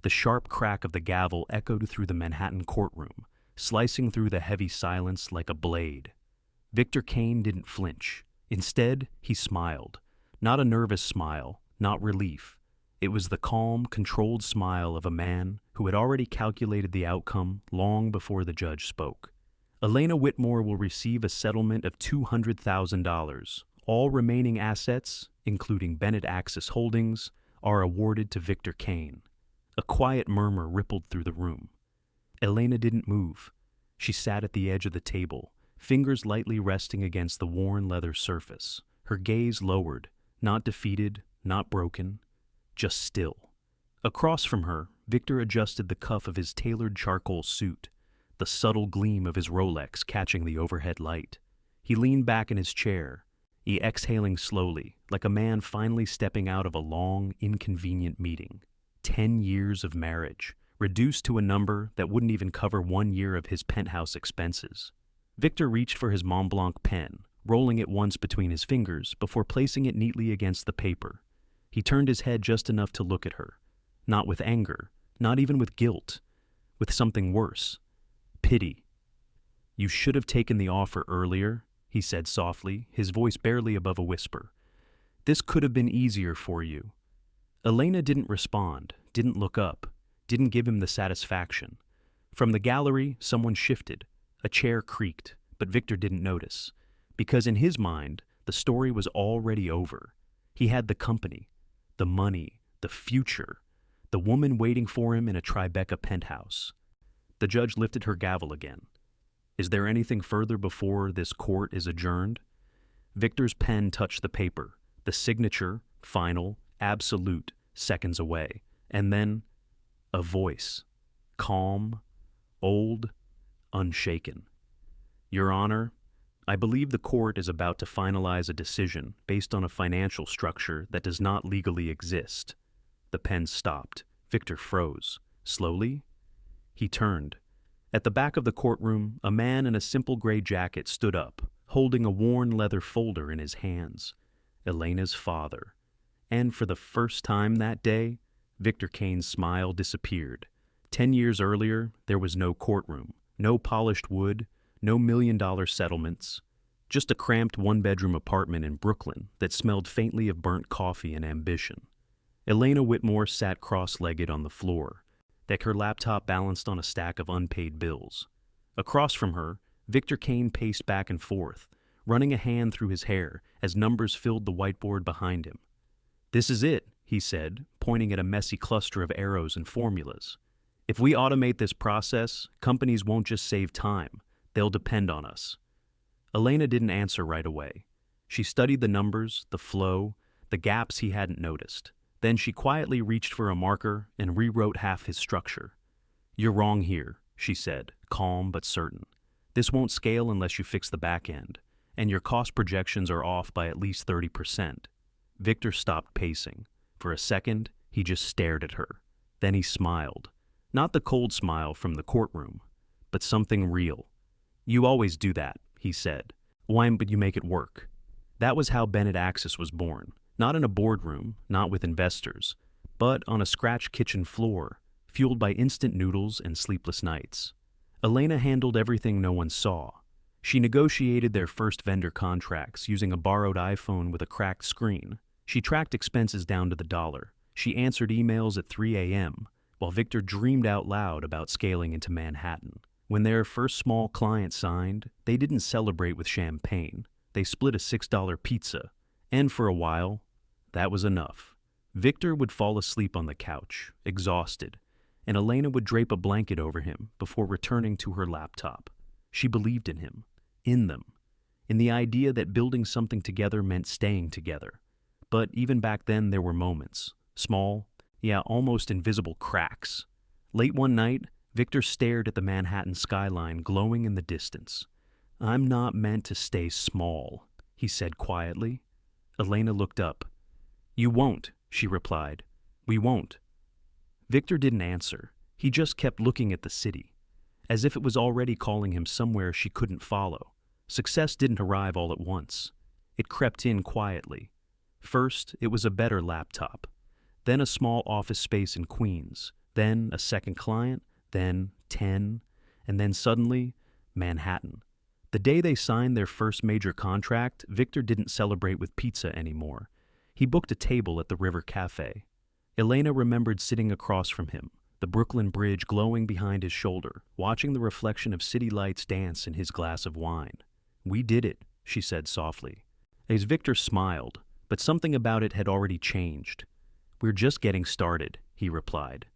The sharp crack of the gavel echoed through the Manhattan courtroom, slicing through the heavy silence like a blade. Victor Kane didn't flinch. Instead, he smiled. Not a nervous smile, not relief. It was the calm, controlled smile of a man who had already calculated the outcome long before the judge spoke. Elena Whitmore will receive a settlement of $200,000. All remaining assets, including Bennett Axis Holdings, are awarded to Victor Kane. A quiet murmur rippled through the room. Elena didn't move. She sat at the edge of the table, fingers lightly resting against the worn leather surface, her gaze lowered, not defeated, not broken, just still. Across from her, Victor adjusted the cuff of his tailored charcoal suit, the subtle gleam of his Rolex catching the overhead light. He leaned back in his chair, exhaling slowly, like a man finally stepping out of a long, inconvenient meeting. 10 years of marriage, reduced to a number that wouldn't even cover 1 year of his penthouse expenses. Victor reached for his Mont Blanc pen, rolling it once between his fingers before placing it neatly against the paper. He turned his head just enough to look at her, not with anger, not even with guilt, with something worse. Pity. "You should have taken the offer earlier," he said softly, his voice barely above a whisper. "This could have been easier for you." Elena didn't respond, didn't look up, didn't give him the satisfaction. From the gallery, someone shifted. A chair creaked, but Victor didn't notice, because in his mind, the story was already over. He had the company, the money, the future, the woman waiting for him in a Tribeca penthouse. The judge lifted her gavel again. "Is there anything further before this court is adjourned?" Victor's pen touched the paper, the signature, final, absolute, seconds away, and then a voice, calm, old, unshaken. "Your Honor, I believe the court is about to finalize a decision based on a financial structure that does not legally exist." The pen stopped. Victor froze. Slowly, he turned. At the back of the courtroom, a man in a simple gray jacket stood up, holding a worn leather folder in his hands. Elena's father. And for the first time that day, Victor Kane's smile disappeared. 10 years earlier, there was no courtroom, no polished wood, no $1 million settlements, just a cramped one-bedroom apartment in Brooklyn that smelled faintly of burnt coffee and ambition. Elena Whitmore sat cross-legged on the floor, her laptop balanced on a stack of unpaid bills. Across from her, Victor Kane paced back and forth, running a hand through his hair as numbers filled the whiteboard behind him. "This is it," he said, pointing at a messy cluster of arrows and formulas. "If we automate this process, companies won't just save time, they'll depend on us." Elena didn't answer right away. She studied the numbers, the flow, the gaps he hadn't noticed. Then she quietly reached for a marker and rewrote half his structure. "You're wrong here," she said, calm but certain. "This won't scale unless you fix the back end, and your cost projections are off by at least 30%. Victor stopped pacing. For a second, he just stared at her. Then he smiled. Not the cold smile from the courtroom, but something real. "You always do that," he said. "Why, but you make it work." That was how Bennett Axis was born. Not in a boardroom, not with investors, but on a scratch kitchen floor, fueled by instant noodles and sleepless nights. Elena handled everything no one saw. She negotiated their first vendor contracts using a borrowed iPhone with a cracked screen. She tracked expenses down to the dollar. She answered emails at 3 a.m., while Victor dreamed out loud about scaling into Manhattan. When their first small client signed, they didn't celebrate with champagne. They split a $6 pizza, and for a while, that was enough. Victor would fall asleep on the couch, exhausted, and Elena would drape a blanket over him before returning to her laptop. She believed in him, in them, in the idea that building something together meant staying together. But even back then there were moments, small, almost invisible cracks. Late one night, Victor stared at the Manhattan skyline glowing in the distance. "I'm not meant to stay small," he said quietly. Elena looked up. "You won't," she replied. "We won't." Victor didn't answer. He just kept looking at the city, as if it was already calling him somewhere she couldn't follow. Success didn't arrive all at once. It crept in quietly. First, it was a better laptop. Then a small office space in Queens, then a second client, then 10, and then suddenly, Manhattan. The day they signed their first major contract, Victor didn't celebrate with pizza anymore. He booked a table at the River Cafe. Elena remembered sitting across from him, the Brooklyn Bridge glowing behind his shoulder, watching the reflection of city lights dance in his glass of wine. "We did it," she said softly. As Victor smiled, but something about it had already changed. "We're just getting started," he replied.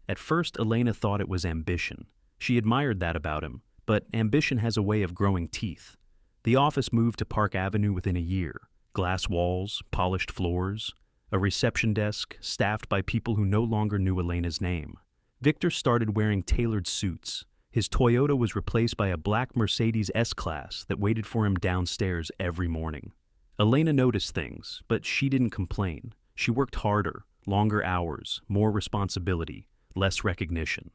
At first, Elena thought it was ambition. She admired that about him, but ambition has a way of growing teeth. The office moved to Park Avenue within a year. Glass walls, polished floors, a reception desk staffed by people who no longer knew Elena's name. Victor started wearing tailored suits. His Toyota was replaced by a black Mercedes S-Class that waited for him downstairs every morning. Elena noticed things, but she didn't complain. She worked harder, longer hours, more responsibility, less recognition.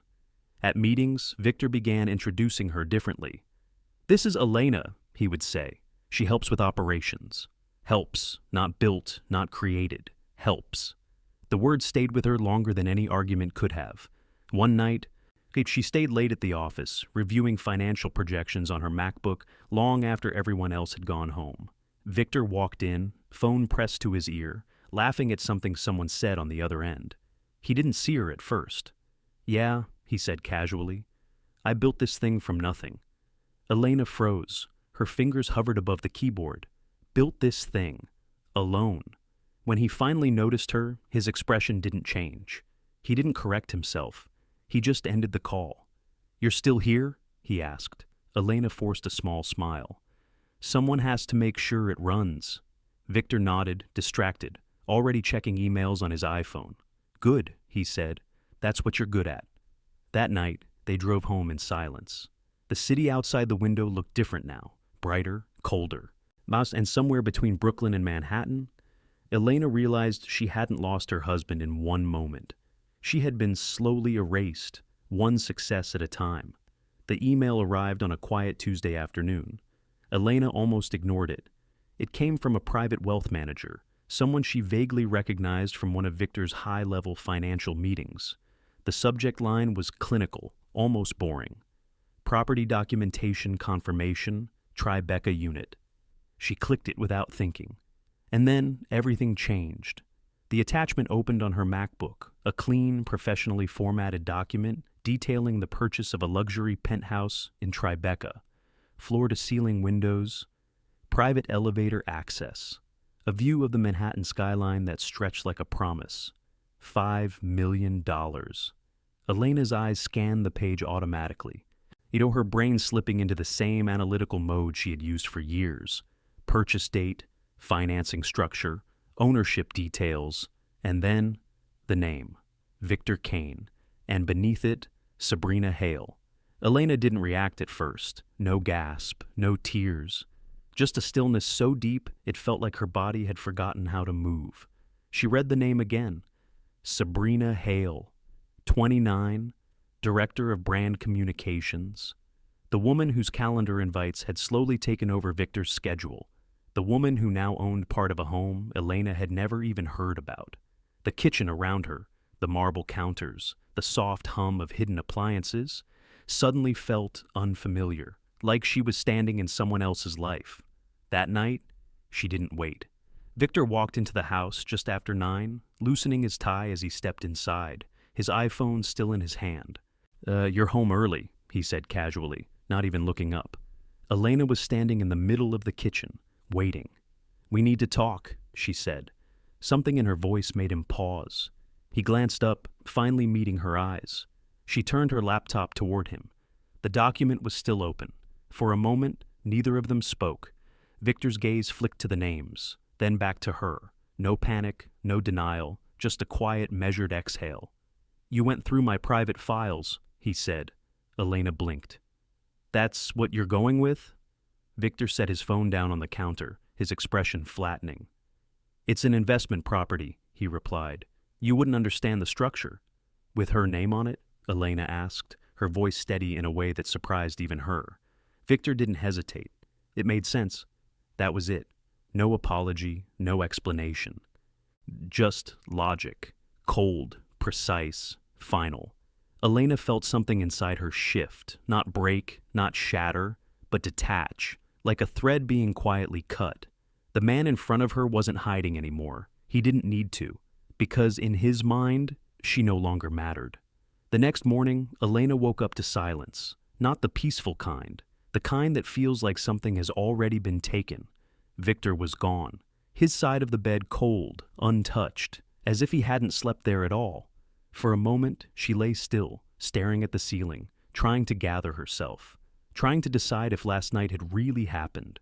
At meetings, Victor began introducing her differently. "This is Elena," he would say. "She helps with operations." Helps, not built, not created. Helps. The word stayed with her longer than any argument could have. One night, she stayed late at the office, reviewing financial projections on her MacBook long after everyone else had gone home. Victor walked in, phone pressed to his ear, laughing at something someone said on the other end. He didn't see her at first. "Yeah," he said casually. "I built this thing from nothing." Elena froze. Her fingers hovered above the keyboard. Built this thing. Alone. When he finally noticed her, his expression didn't change. He didn't correct himself. He just ended the call. "You're still here?" he asked. Elena forced a small smile. "Someone has to make sure it runs." Victor nodded, distracted, already checking emails on his iPhone. "Good," he said. "That's what you're good at." That night, they drove home in silence. The city outside the window looked different now, brighter, colder. And somewhere between Brooklyn and Manhattan, Elena realized she hadn't lost her husband in one moment. She had been slowly erased, one success at a time. The email arrived on a quiet Tuesday afternoon. Elena almost ignored it. It came from a private wealth manager, someone she vaguely recognized from one of Victor's high-level financial meetings. The subject line was clinical, almost boring. Property documentation confirmation, Tribeca unit. She clicked it without thinking. And then everything changed. The attachment opened on her MacBook, a clean, professionally formatted document detailing the purchase of a luxury penthouse in Tribeca, floor-to-ceiling windows, private elevator access, a view of the Manhattan skyline that stretched like a promise. $5 million. Elena's eyes scanned the page automatically. Her brain slipping into the same analytical mode she had used for years. Purchase date, financing structure, ownership details, and then the name, Victor Kane, and beneath it, Sabrina Hale. Elena didn't react at first. No gasp, no tears. Just a stillness so deep it felt like her body had forgotten how to move. She read the name again. Sabrina Hale, 29, Director of Brand Communications. The woman whose calendar invites had slowly taken over Victor's schedule. The woman who now owned part of a home Elena had never even heard about. The kitchen around her, the marble counters, the soft hum of hidden appliances, suddenly felt unfamiliar, like she was standing in someone else's life. That night, she didn't wait. Victor walked into the house just after 9, loosening his tie as he stepped inside, his iPhone still in his hand. You're home early," he said casually, not even looking up. Elena was standing in the middle of the kitchen, waiting. "We need to talk," she said. Something in her voice made him pause. He glanced up, finally meeting her eyes. She turned her laptop toward him. The document was still open. For a moment, neither of them spoke. Victor's gaze flicked to the names, then back to her. No panic, no denial, just a quiet, measured exhale. "You went through my private files," he said. Elena blinked. "That's what you're going with?" Victor set his phone down on the counter, his expression flattening. "It's an investment property," he replied. "You wouldn't understand the structure." "With her name on it?" Elena asked, her voice steady in a way that surprised even her. Victor didn't hesitate. It made sense. That was it. No apology, no explanation. Just logic. Cold, precise, final. Elena felt something inside her shift, not break, not shatter, but detach, like a thread being quietly cut. The man in front of her wasn't hiding anymore. He didn't need to, because in his mind, she no longer mattered. The next morning, Elena woke up to silence, not the peaceful kind, the kind that feels like something has already been taken. Victor was gone, his side of the bed cold, untouched, as if he hadn't slept there at all. For a moment, she lay still, staring at the ceiling, trying to gather herself, trying to decide if last night had really happened.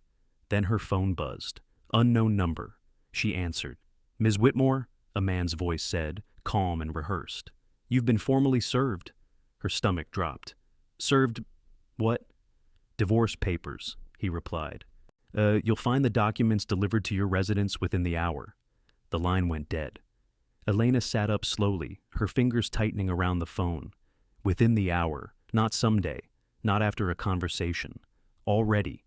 Then her phone buzzed. Unknown number. She answered. "Ms. Whitmore?" a man's voice said, calm and rehearsed. "You've been formally served." Her stomach dropped. "Served what?" "Divorce papers," he replied. You'll find the documents delivered to your residence within the hour." The line went dead. Elena sat up slowly, her fingers tightening around the phone. Within the hour, not someday, not after a conversation. Already.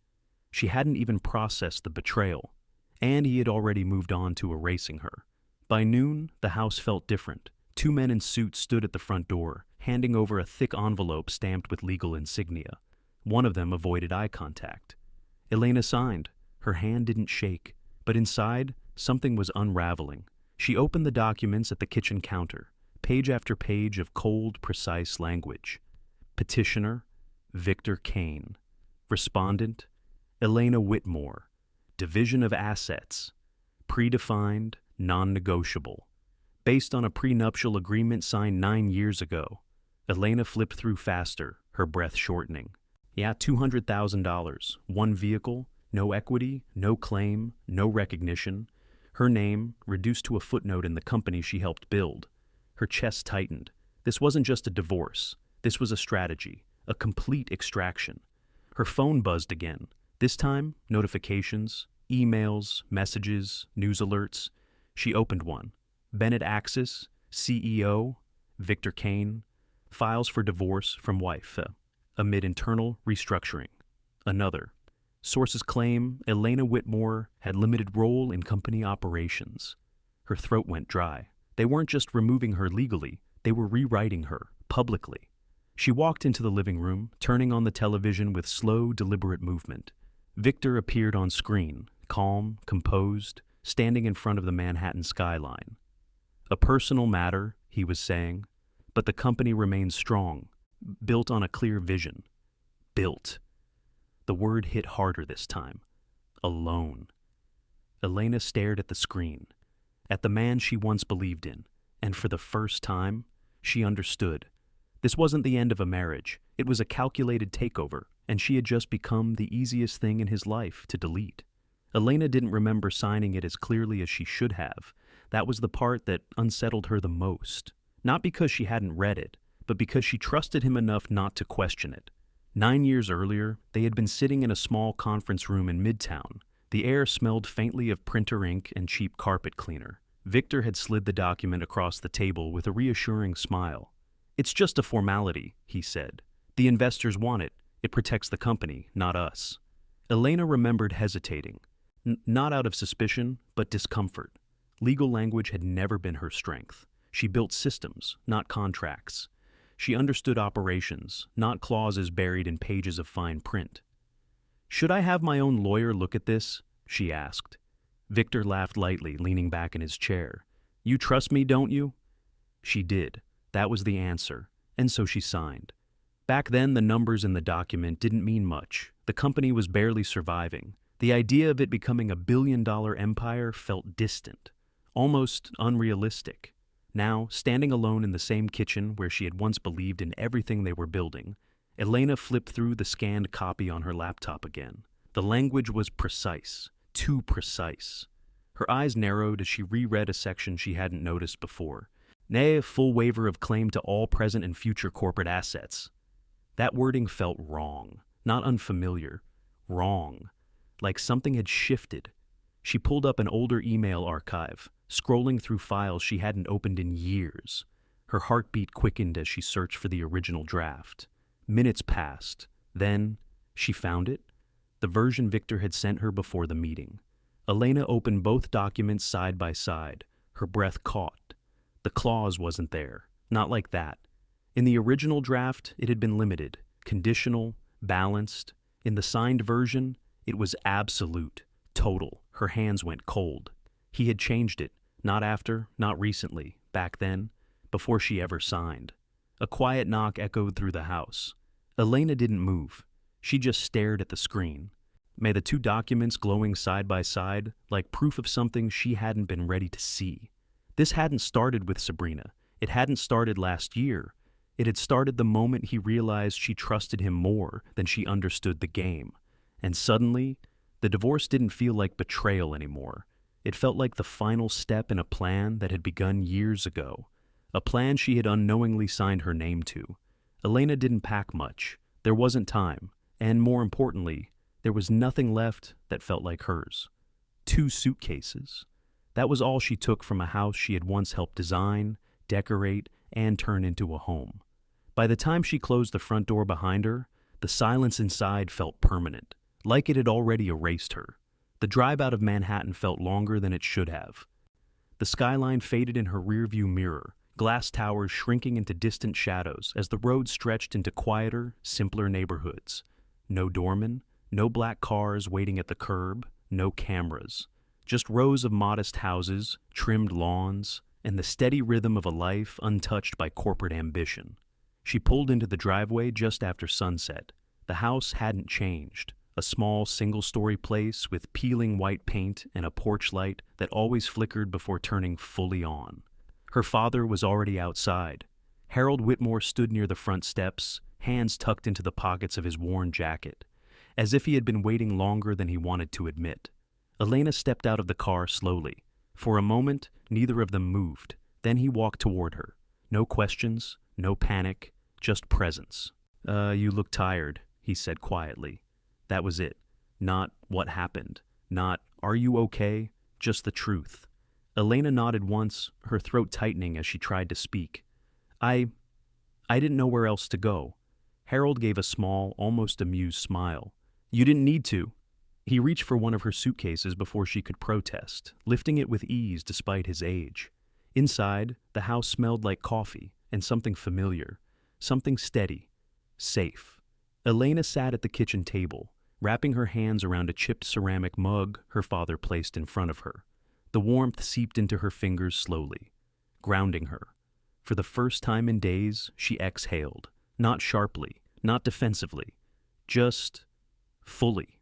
She hadn't even processed the betrayal, and he had already moved on to erasing her. By noon, the house felt different. Two men in suits stood at the front door, handing over a thick envelope stamped with legal insignia. One of them avoided eye contact. Elena signed. Her hand didn't shake, but inside, something was unraveling. She opened the documents at the kitchen counter, page after page of cold, precise language. Petitioner, Victor Kane. Respondent, Elena Whitmore. Division of assets. Predefined, non-negotiable. Based on a prenuptial agreement signed 9 years ago. Elena flipped through faster, her breath shortening. Yeah, $200,000, one vehicle, no equity, no claim, no recognition. Her name, reduced to a footnote in the company she helped build. Her chest tightened. This wasn't just a divorce. This was a strategy, a complete extraction. Her phone buzzed again. This time, notifications, emails, messages, news alerts. She opened one. Bennett Axis, CEO, Victor Kane, files for divorce from wife, amid internal restructuring. Another. Sources claim Elena Whitmore had limited role in company operations. Her throat went dry. They weren't just removing her legally, they were rewriting her, publicly. She walked into the living room, turning on the television with slow, deliberate movement. Victor appeared on screen, calm, composed, standing in front of the Manhattan skyline. A personal matter, he was saying, but the company remains strong, built on a clear vision. Built. The word hit harder this time. Alone. Elena stared at the screen, at the man she once believed in, and for the first time, she understood. This wasn't the end of a marriage. It was a calculated takeover, and she had just become the easiest thing in his life to delete. Elena didn't remember signing it as clearly as she should have. That was the part that unsettled her the most. Not because she hadn't read it, but because she trusted him enough not to question it. 9 years earlier, they had been sitting in a small conference room in Midtown. The air smelled faintly of printer ink and cheap carpet cleaner. Victor had slid the document across the table with a reassuring smile. "It's just a formality," he said. "The investors want it. It protects the company, not us." Elena remembered hesitating. Not out of suspicion, but discomfort. Legal language had never been her strength. She built systems, not contracts. She understood operations, not clauses buried in pages of fine print. "Should I have my own lawyer look at this?" she asked. Victor laughed lightly, leaning back in his chair. "You trust me, don't you?" She did. That was the answer, and so she signed. Back then, the numbers in the document didn't mean much. The company was barely surviving. The idea of it becoming a billion-dollar empire felt distant, almost unrealistic. Now, standing alone in the same kitchen where she had once believed in everything they were building, Elena flipped through the scanned copy on her laptop again. The language was precise, too precise. Her eyes narrowed as she reread a section she hadn't noticed before. Nay, a full waiver of claim to all present and future corporate assets. That wording felt wrong, not unfamiliar. Wrong. Like something had shifted. She pulled up an older email archive, scrolling through files she hadn't opened in years. Her heartbeat quickened as she searched for the original draft. Minutes passed. Then, she found it. The version Victor had sent her before the meeting. Elena opened both documents side by side. Her breath caught. The clause wasn't there. Not like that. In the original draft, it had been limited, conditional, balanced. In the signed version, it was absolute, total. Her hands went cold. He had changed it, not after, not recently, back then, before she ever signed. A quiet knock echoed through the house. Elena didn't move. She just stared at the screen. May the two documents glowing side by side, like proof of something she hadn't been ready to see. This hadn't started with Sabrina. It hadn't started last year. It had started the moment he realized she trusted him more than she understood the game. And suddenly, the divorce didn't feel like betrayal anymore. It felt like the final step in a plan that had begun years ago. A plan she had unknowingly signed her name to. Elena didn't pack much. There wasn't time. And more importantly, there was nothing left that felt like hers. 2 suitcases. That was all she took from a house she had once helped design, decorate, and turn into a home. By the time she closed the front door behind her, the silence inside felt permanent, like it had already erased her. The drive out of Manhattan felt longer than it should have. The skyline faded in her rearview mirror, glass towers shrinking into distant shadows as the road stretched into quieter, simpler neighborhoods. No doorman, no black cars waiting at the curb, no cameras. Just rows of modest houses, trimmed lawns, and the steady rhythm of a life untouched by corporate ambition. She pulled into the driveway just after sunset. The house hadn't changed. A small, single-story place with peeling white paint and a porch light that always flickered before turning fully on. Her father was already outside. Harold Whitmore stood near the front steps, hands tucked into the pockets of his worn jacket, as if he had been waiting longer than he wanted to admit. Elena stepped out of the car slowly. For a moment, neither of them moved. Then he walked toward her. No questions, no panic, just presence. You look tired," he said quietly. That was it. Not what happened. Not, are you okay? Just the truth. Elena nodded once, her throat tightening as she tried to speak. I didn't know where else to go." Harold gave a small, almost amused smile. "You didn't need to." He reached for one of her suitcases before she could protest, lifting it with ease despite his age. Inside, the house smelled like coffee and something familiar, something steady, safe. Elena sat at the kitchen table, wrapping her hands around a chipped ceramic mug her father placed in front of her. The warmth seeped into her fingers slowly, grounding her. For the first time in days, she exhaled, not sharply, not defensively, just fully.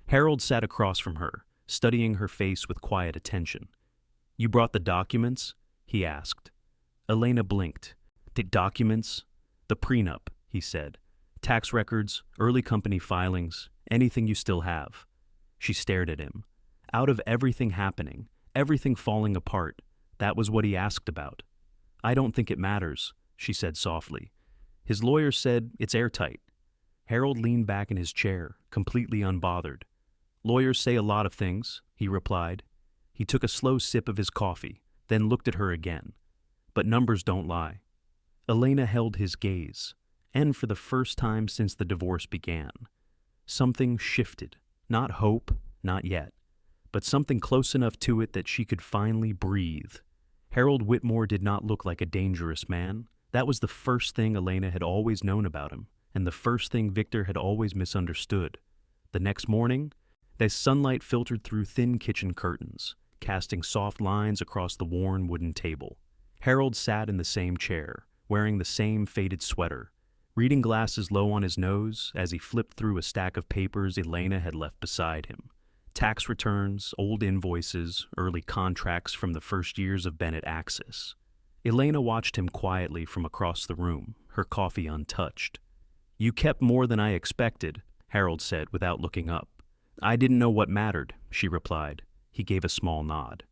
Harold sat across from her, studying her face with quiet attention. "You brought the documents?" he asked. Elena blinked. "The documents?" "The prenup," he said. "Tax records, early company filings, anything you still have." She stared at him. Out of everything happening, everything falling apart, that was what he asked about. "I don't think it matters," she said softly. "His lawyer said it's airtight." Harold leaned back in his chair, completely unbothered. "Lawyers say a lot of things," he replied. He took a slow sip of his coffee, then looked at her again. "But numbers don't lie." Elena held his gaze, and for the first time since the divorce began. Something shifted, not hope, not yet, but something close enough to it that she could finally breathe. Harold Whitmore did not look like a dangerous man. That was the first thing Elena had always known about him, and the first thing Victor had always misunderstood. The next morning, the sunlight filtered through thin kitchen curtains, casting soft lines across the worn wooden table. Harold sat in the same chair, wearing the same faded sweater, reading glasses low on his nose as he flipped through a stack of papers Elena had left beside him. Tax returns, old invoices, early contracts from the first years of Bennett Axis. Elena watched him quietly from across the room, her coffee untouched. "You kept more than I expected," Harold said without looking up. "I didn't know what mattered," she replied. He gave a small nod.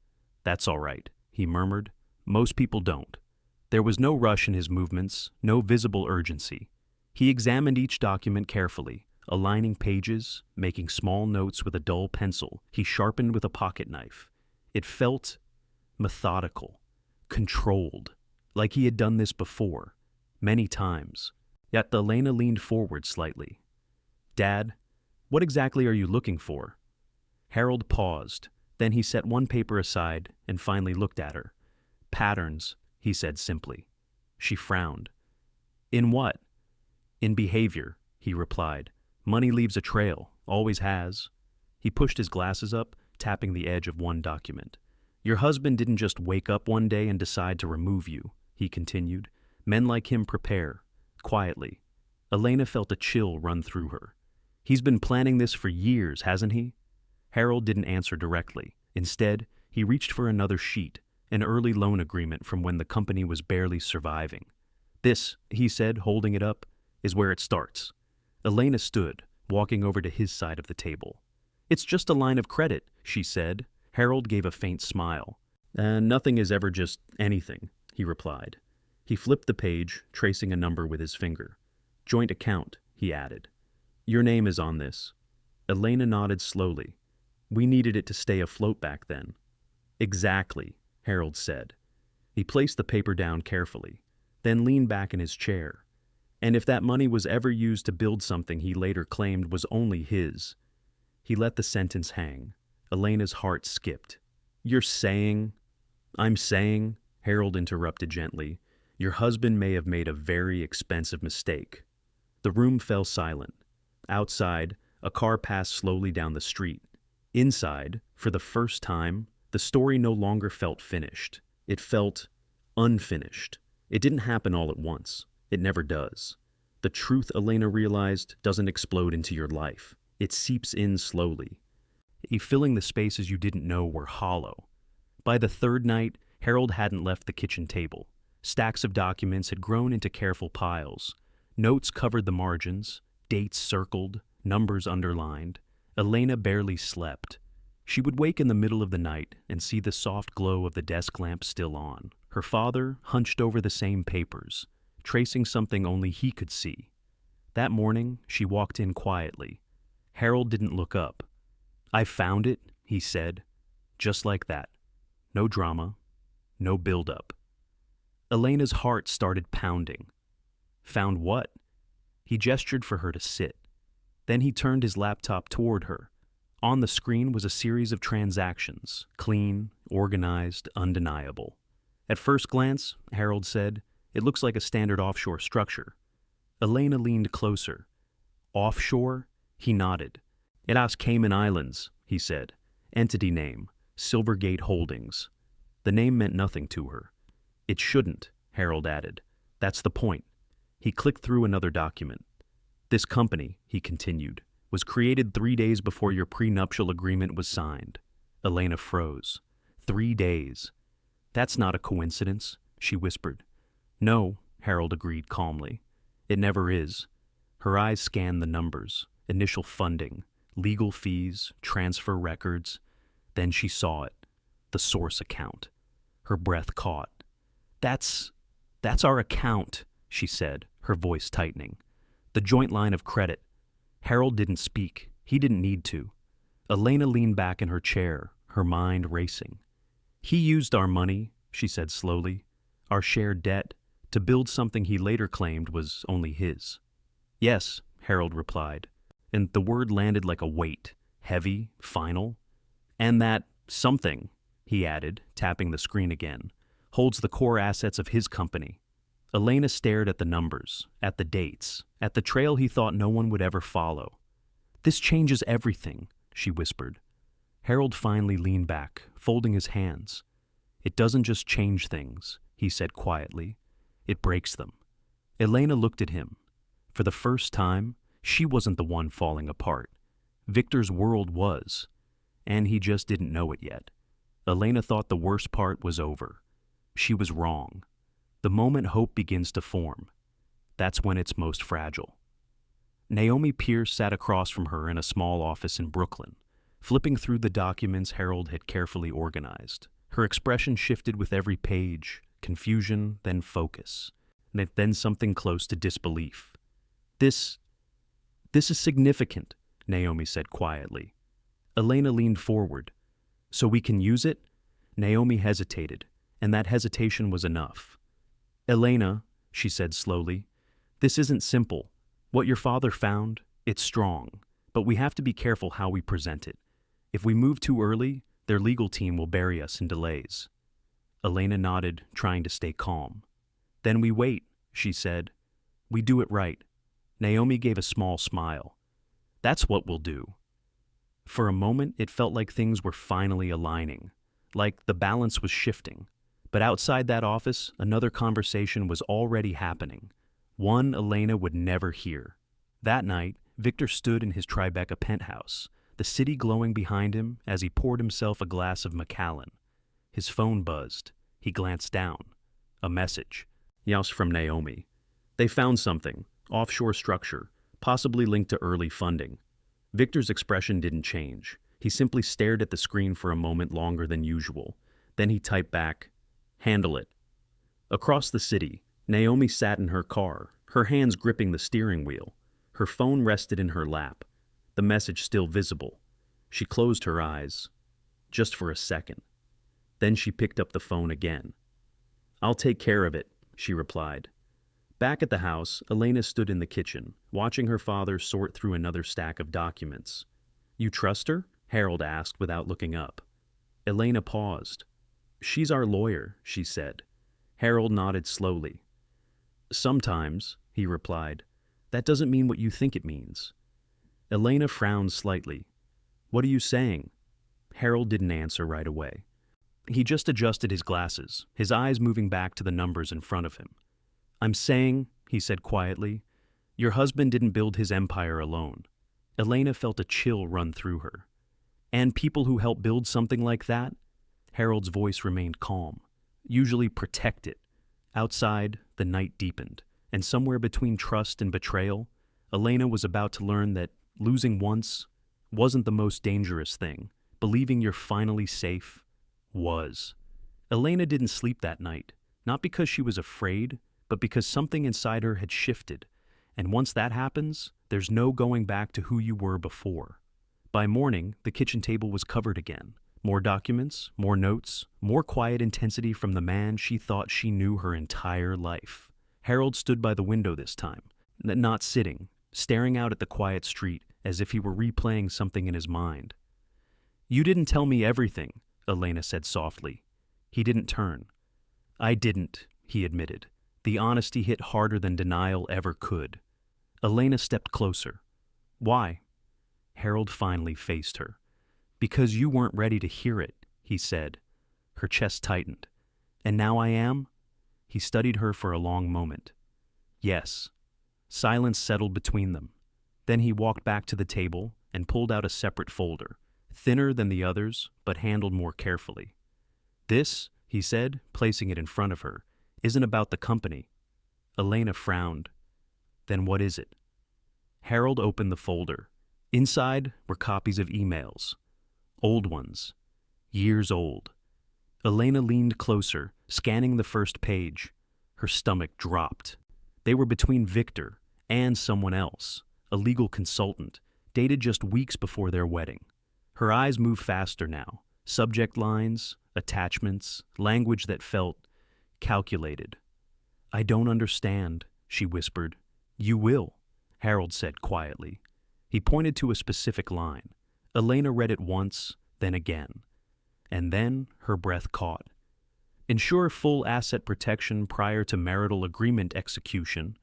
"That's all right," he murmured. "Most people don't." There was no rush in his movements, no visible urgency. He examined each document carefully, aligning pages, making small notes with a dull pencil he sharpened with a pocket knife. It felt methodical, controlled, like he had done this before, many times. Yet Elena leaned forward slightly. "Dad, what exactly are you looking for?" Harold paused. Then he set one paper aside and finally looked at her. "Patterns," he said simply. She frowned. In what? In behavior, he replied. Money leaves a trail, always has. He pushed his glasses up, tapping the edge of one document. Your husband didn't just wake up one day and decide to remove you, he continued. Men like him prepare, quietly. Elena felt a chill run through her. He's been planning this for years, hasn't he? Harold didn't answer directly. Instead, he reached for another sheet, an early loan agreement from when the company was barely surviving. This, he said, holding it up, is where it starts. Elena stood, walking over to his side of the table. It's just a line of credit, she said. Harold gave a faint smile. Nothing is ever just anything, he replied. He flipped the page, tracing a number with his finger. Joint account, he added. Your name is on this. Elena nodded slowly. We needed it to stay afloat back then. Exactly, Harold said. He placed the paper down carefully, then leaned back in his chair. And if that money was ever used to build something he later claimed was only his. He let the sentence hang. Elena's heart skipped. You're saying? I'm saying, Harold interrupted gently, your husband may have made a very expensive mistake. The room fell silent. Outside, a car passed slowly down the street. Inside, for the first time, the story no longer felt finished. It felt unfinished. It didn't happen all at once. It never does. The truth, Elena realized, doesn't explode into your life. It seeps in slowly, filling the spaces you didn't know were hollow. By the third night, Harold hadn't left the kitchen table. Stacks of documents had grown into careful piles. Notes covered the margins, dates circled, numbers underlined. Elena barely slept. She would wake in the middle of the night and see the soft glow of the desk lamp still on. Her father hunched over the same papers, tracing something only he could see. That morning, she walked in quietly. Harold didn't look up. I found it, he said, just like that. No drama, no build-up. Elena's heart started pounding. Found what? He gestured for her to sit. Then he turned his laptop toward her. On the screen was a series of transactions, clean, organized, undeniable. At first glance, Harold said, it looks like a standard offshore structure. Elena leaned closer. Offshore? He nodded. It asks Cayman Islands, he said. Entity name, Silvergate Holdings. The name meant nothing to her. It shouldn't, Harold added. That's the point. He clicked through another document. This company, he continued, was created 3 days before your prenuptial agreement was signed. Elena froze. 3 days. That's not a coincidence, she whispered. No, Harold agreed calmly. It never is. Her eyes scanned the numbers, initial funding, legal fees, transfer records. Then she saw it, the source account. Her breath caught. That's our account, she said, her voice tightening. The joint line of credit. Harold didn't speak. He didn't need to. Elena leaned back in her chair, her mind racing. He used our money, she said slowly, our shared debt, to build something he later claimed was only his. Yes, Harold replied, and the word landed like a weight, heavy, final. And that something, he added, tapping the screen again, holds the core assets of his company. Elena stared at the numbers, at the dates, at the trail he thought no one would ever follow. This changes everything, she whispered. Harold finally leaned back, folding his hands. It doesn't just change things, he said quietly. It breaks them. Elena looked at him. For the first time, she wasn't the one falling apart. Victor's world was, and he just didn't know it yet. Elena thought the worst part was over. She was wrong. The moment hope begins to form, that's when it's most fragile. Naomi Pierce sat across from her in a small office in Brooklyn, flipping through the documents Harold had carefully organized. Her expression shifted with every page, confusion, then focus, then something close to disbelief. This is significant, Naomi said quietly. Elena leaned forward. So we can use it? Naomi hesitated, and that hesitation was enough. Elena, she said slowly, this isn't simple. What your father found, it's strong, but we have to be careful how we present it. If we move too early, their legal team will bury us in delays. Elena nodded, trying to stay calm. Then we wait, she said. We do it right. Naomi gave a small smile. That's what we'll do. For a moment, it felt like things were finally aligning, like the balance was shifting. But outside that office, another conversation was already happening, one Elena would never hear. That night, Victor stood in his Tribeca penthouse, the city glowing behind him as he poured himself a glass of Macallan. His phone buzzed. He glanced down. A message. Yes, from Naomi. They found something, offshore structure, possibly linked to early funding. Victor's expression didn't change. He simply stared at the screen for a moment longer than usual. Then he typed back, "Handle it." Across the city, Naomi sat in her car, her hands gripping the steering wheel. Her phone rested in her lap, the message still visible. She closed her eyes, just for a second. Then she picked up the phone again. "I'll take care of it," she replied. Back at the house, Elena stood in the kitchen, watching her father sort through another stack of documents. "You trust her?" Harold asked without looking up. Elena paused. "She's our lawyer," she said. Harold nodded slowly. "Sometimes," he replied. "That doesn't mean what you think it means." Elena frowned slightly. "What are you saying?" Harold didn't answer right away. He just adjusted his glasses, his eyes moving back to the numbers in front of him. "I'm saying," he said quietly, "your husband didn't build his empire alone." Elena felt a chill run through her. "And people who help build something like that?" Harold's voice remained calm. "Usually protect it." Outside, the night deepened, and somewhere between trust and betrayal, Elena was about to learn that losing once wasn't the most dangerous thing. Believing you're finally safe was. Elena didn't sleep that night, not because she was afraid, but because something inside her had shifted. And once that happens, there's no going back to who you were before. By morning, the kitchen table was covered again. More documents, more notes, more quiet intensity from the man she thought she knew her entire life. Harold stood by the window this time, not sitting, staring out at the quiet street as if he were replaying something in his mind. "You didn't tell me everything," Elena said softly. He didn't turn. "I didn't," he admitted. The honesty hit harder than denial ever could. Elena stepped closer. "Why?" Harold finally faced her. "Because you weren't ready to hear it," he said. Her chest tightened. "And now I am?" He studied her for a long moment. "Yes." Silence settled between them. Then he walked back to the table and pulled out a separate folder, thinner than the others, but handled more carefully. "This," he said, placing it in front of her, "isn't about the company." Elena frowned. "Then what is it?" Harold opened the folder. Inside were copies of emails. Old ones. Years old. Elena leaned closer, scanning the first page. Her stomach dropped. They were between Victor and someone else, a legal consultant, dated just weeks before their wedding. Her eyes moved faster now. Subject lines, attachments, language that felt calculated. "I don't understand," she whispered. "You will," Harold said quietly. He pointed to a specific line. Elena read it once, then again. And then her breath caught. "Ensure full asset protection prior to marital agreement execution."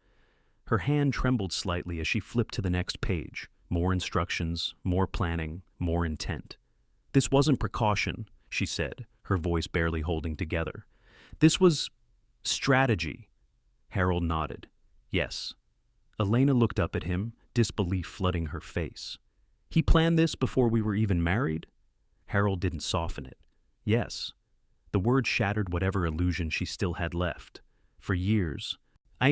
Her hand trembled slightly as she flipped to the next page. More instructions, more planning, more intent. "This wasn't precaution," she said, her voice barely holding together. "This was strategy." Harold nodded. "Yes." Elena looked up at him, disbelief flooding her face. "He planned this before we were even married?" Harold didn't soften it. "Yes." The word shattered whatever illusion she still had left. For years,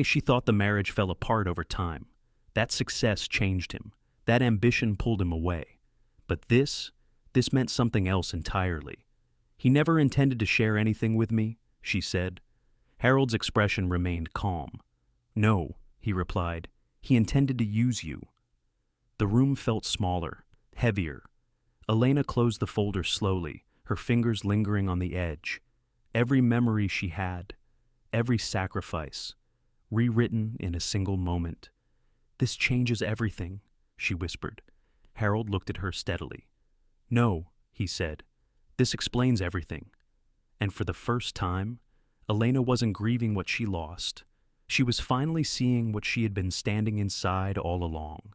she thought the marriage fell apart over time. That success changed him. That ambition pulled him away. But this meant something else entirely. "He never intended to share anything with me," she said. Harold's expression remained calm. "No," he replied. "He intended to use you." The room felt smaller, heavier. Elena closed the folder slowly, her fingers lingering on the edge. Every memory she had, every sacrifice, rewritten in a single moment. "This changes everything," she whispered. Harold looked at her steadily. "No," he said. "This explains everything." And for the first time, Elena wasn't grieving what she lost. She was finally seeing what she had been standing inside all along.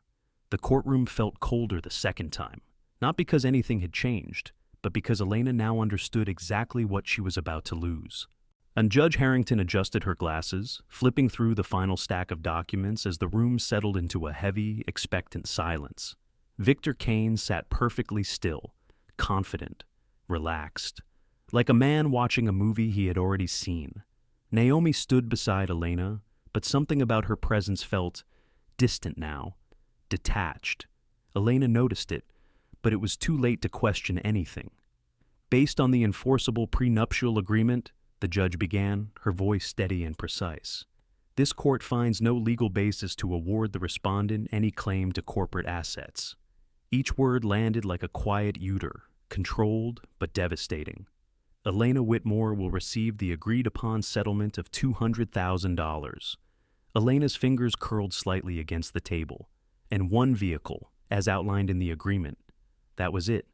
The courtroom felt colder the second time, not because anything had changed, but because Elena now understood exactly what she was about to lose. And Judge Harrington adjusted her glasses, flipping through the final stack of documents as the room settled into a heavy, expectant silence. Victor Kane sat perfectly still, confident, relaxed, like a man watching a movie he had already seen. Naomi stood beside Elena, but something about her presence felt distant now, detached. Elena noticed it, but it was too late to question anything. Based on the enforceable prenuptial agreement, the judge began, her voice steady and precise. This court finds no legal basis to award the respondent any claim to corporate assets. Each word landed like a quiet euter, controlled but devastating. Elena Whitmore will receive the agreed-upon settlement of $200,000. Elena's fingers curled slightly against the table. And one vehicle, as outlined in the agreement. That was it.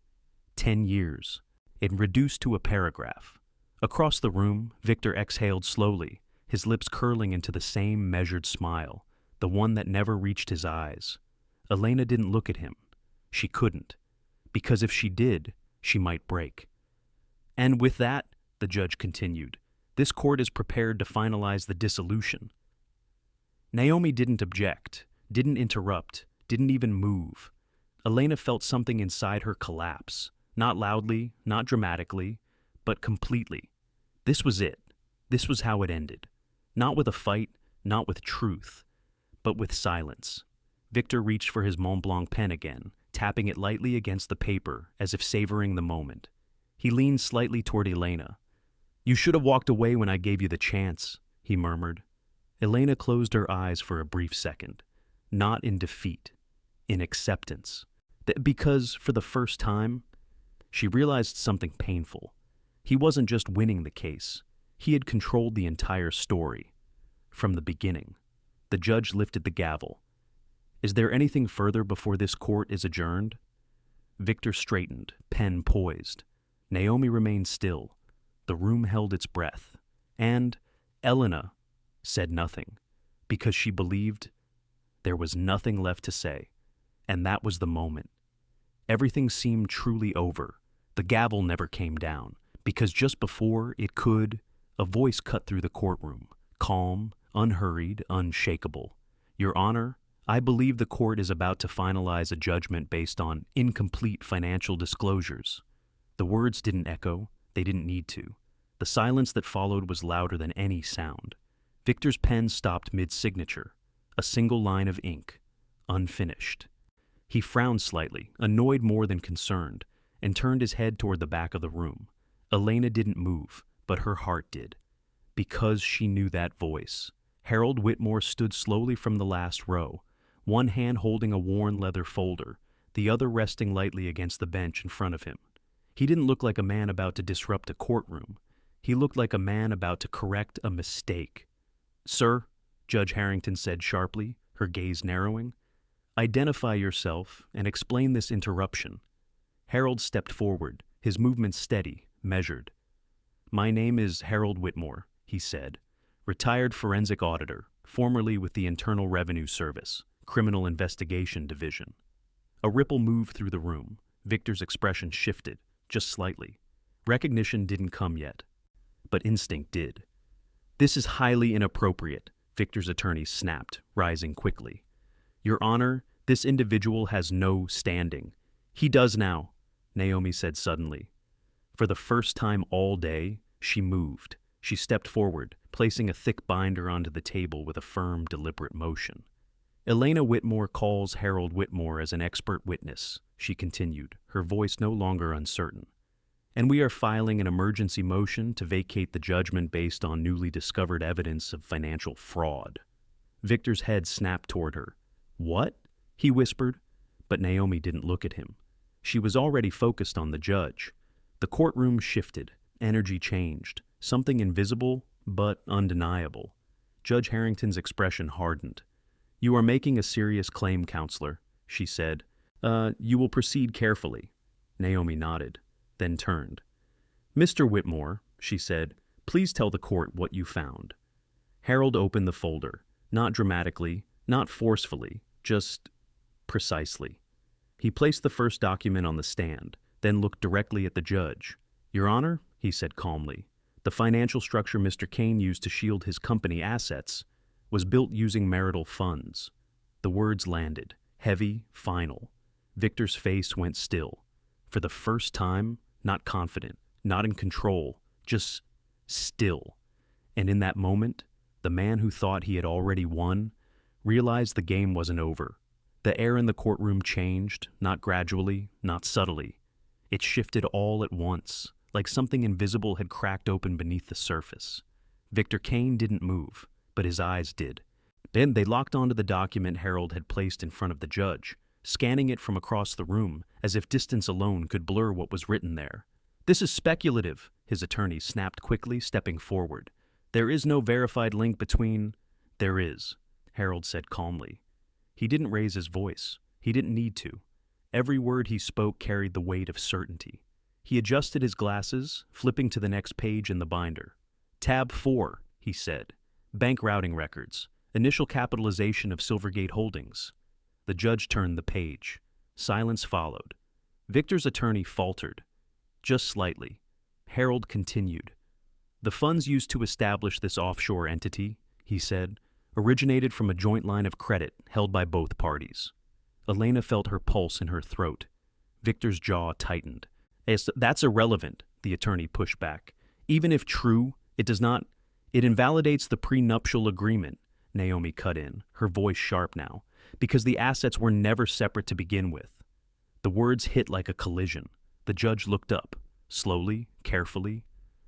10 years. It reduced to a paragraph. Across the room, Victor exhaled slowly, his lips curling into the same measured smile, the one that never reached his eyes. Elena didn't look at him. She couldn't. Because if she did, she might break. And with that, the judge continued, this court is prepared to finalize the dissolution. Naomi didn't object, didn't interrupt, didn't even move. Elena felt something inside her collapse, not loudly, not dramatically, but completely. This was it. This was how it ended. Not with a fight, not with truth, but with silence. Victor reached for his Mont Blanc pen again, tapping it lightly against the paper as if savoring the moment. He leaned slightly toward Elena. "You should have walked away when I gave you the chance," he murmured. Elena closed her eyes for a brief second, not in defeat, in acceptance. Because, for the first time, she realized something painful. He wasn't just winning the case. He had controlled the entire story. From the beginning. The judge lifted the gavel. "Is there anything further before this court is adjourned?" Victor straightened, pen poised. Naomi remained still. The room held its breath. And Elena said nothing, because she believed there was nothing left to say. And that was the moment. Everything seemed truly over. The gavel never came down, because just before it could, a voice cut through the courtroom, calm, unhurried, unshakable. "Your Honor, I believe the court is about to finalize a judgment based on incomplete financial disclosures." The words didn't echo. They didn't need to. The silence that followed was louder than any sound. Victor's pen stopped mid-signature, a single line of ink, unfinished. He frowned slightly, annoyed more than concerned, and turned his head toward the back of the room. Elena didn't move, but her heart did. Because she knew that voice. Harold Whitmore stood slowly from the last row, one hand holding a worn leather folder, the other resting lightly against the bench in front of him. He didn't look like a man about to disrupt a courtroom. He looked like a man about to correct a mistake. "Sir," Judge Harrington said sharply, her gaze narrowing, "identify yourself and explain this interruption." Harold stepped forward, his movements steady, measured. "My name is Harold Whitmore," he said, "retired forensic auditor, formerly with the Internal Revenue Service, Criminal Investigation Division." A ripple moved through the room. Victor's expression shifted, just slightly. Recognition didn't come yet, but instinct did. "This is highly inappropriate," Victor's attorney snapped, rising quickly. "Your Honor, this individual has no standing." "He does now," Naomi said suddenly. For the first time all day, she moved. She stepped forward, placing a thick binder onto the table with a firm, deliberate motion. "Elena Whitmore calls Harold Whitmore as an expert witness," she continued, her voice no longer uncertain. "And we are filing an emergency motion to vacate the judgment based on newly discovered evidence of financial fraud." Victor's head snapped toward her. "What?" he whispered, but Naomi didn't look at him. She was already focused on the judge. The courtroom shifted, energy changed, something invisible but undeniable. Judge Harrington's expression hardened. "You are making a serious claim, counselor," she said. You will proceed carefully." Naomi nodded, then turned. "Mr. Whitmore," she said, "please tell the court what you found." Harold opened the folder, not dramatically, not forcefully, just precisely. He placed the first document on the stand, then looked directly at the judge. "Your Honor," he said calmly, "the financial structure Mr. Kane used to shield his company assets was built using marital funds." The words landed, heavy, final. Victor's face went still. For the first time, not confident, not in control, just still. And in that moment, the man who thought he had already won realized the game wasn't over. The air in the courtroom changed, not gradually, not subtly. It shifted all at once, like something invisible had cracked open beneath the surface. Victor Kane didn't move, but his eyes did. Then they locked onto the document Harold had placed in front of the judge, scanning it from across the room, as if distance alone could blur what was written there. "This is speculative," his attorney snapped quickly, stepping forward. "There is no verified link between—" "There is," Harold said calmly. He didn't raise his voice. He didn't need to. Every word he spoke carried the weight of certainty. He adjusted his glasses, flipping to the next page in the binder. "Tab 4, he said. "Bank routing records. Initial capitalization of Silvergate Holdings." The judge turned the page. Silence followed. Victor's attorney faltered. Just slightly. Harold continued. "The funds used to establish this offshore entity," he said, "originated from a joint line of credit held by both parties." Elena felt her pulse in her throat. Victor's jaw tightened. "That's irrelevant," the attorney pushed back. "Even if true, it invalidates the prenuptial agreement," Naomi cut in, her voice sharp now, "because the assets were never separate to begin with." The words hit like a collision. The judge looked up, slowly, carefully,